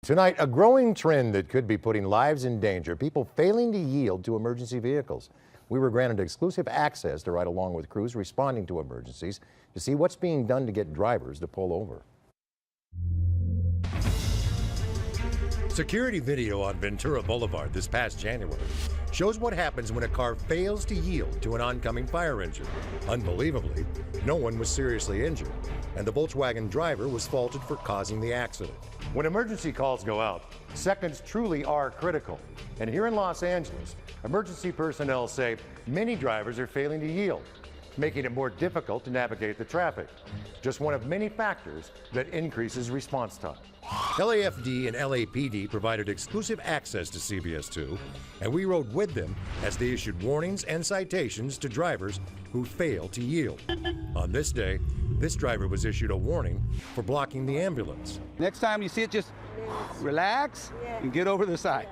Tonight, a growing trend that could be putting lives in danger, people failing to yield to emergency vehicles. We were granted exclusive access to ride along with crews responding to emergencies to see what's being done to get drivers to pull over. Security video on Ventura Boulevard this past January shows what happens when a car fails to yield to an oncoming fire engine. Unbelievably, no one was seriously injured, and the Volkswagen driver was faulted for causing the accident. When emergency calls go out, seconds truly are critical. And here in Los Angeles, emergency personnel say many drivers are failing to yield, making it more difficult to navigate the traffic. Just one of many factors that increases response time. LAFD and LAPD provided exclusive access to CBS2, and we rode with them as they issued warnings and citations to drivers who fail to yield. On this day, this driver was issued a warning for blocking the ambulance. Next time you see it, just relax and get over the side.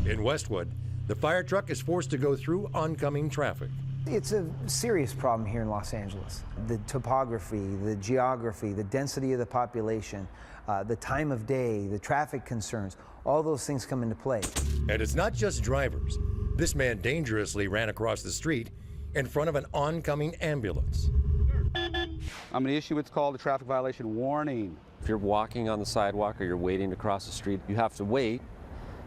In Westwood, the fire truck is forced to go through oncoming traffic. It's a serious problem here in Los Angeles. The topography, the geography, the density of the population, the time of day, the traffic concerns, all those things come into play. And it's not just drivers. This man dangerously ran across the street in front of an oncoming ambulance. I'm going to issue what's called a traffic violation warning. If you're walking on the sidewalk or you're waiting to cross the street, you have to wait,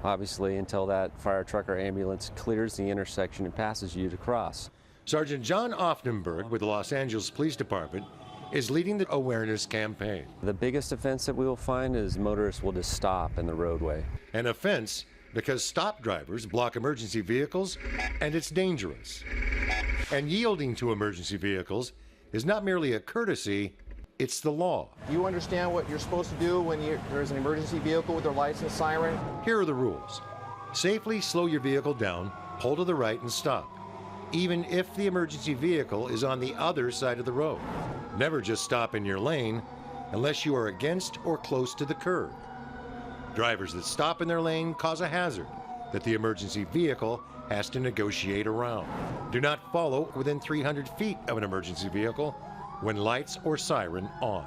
obviously, until that fire truck or ambulance clears the intersection and passes you to cross. Sergeant John Offenberg with the Los Angeles Police Department is leading the awareness campaign. The biggest offense that we will find is motorists will just stop in the roadway. An offense because stop drivers block emergency vehicles, and it's dangerous. And yielding to emergency vehicles is not merely a courtesy, it's the law. You understand what you're supposed to do when there's an emergency vehicle with their lights and siren? Here are the rules. Safely slow your vehicle down, pull to the right and stop, even if the emergency vehicle is on the other side of the road. Never just stop in your lane unless you are against or close to the curb. Drivers that stop in their lane cause a hazard that the emergency vehicle has to negotiate around. Do not follow within 300 feet of an emergency vehicle when lights or siren on.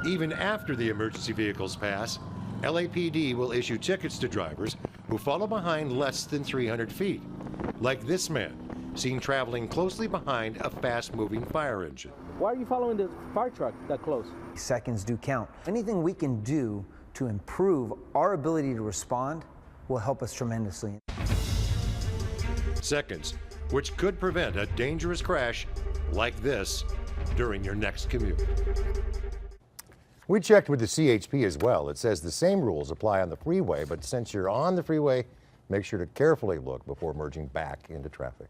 Even after the emergency vehicles pass, LAPD will issue tickets to drivers who follow behind less than 300 feet, like this man, seen traveling closely behind a fast-moving fire engine. Why are you following the fire truck that close? Seconds do count. Anything we can do to improve our ability to respond will help us tremendously. Seconds, which could prevent a dangerous crash like this during your next commute. We checked with the CHP as well. It says the same rules apply on the freeway, but since you're on the freeway, make sure to carefully look before merging back into traffic.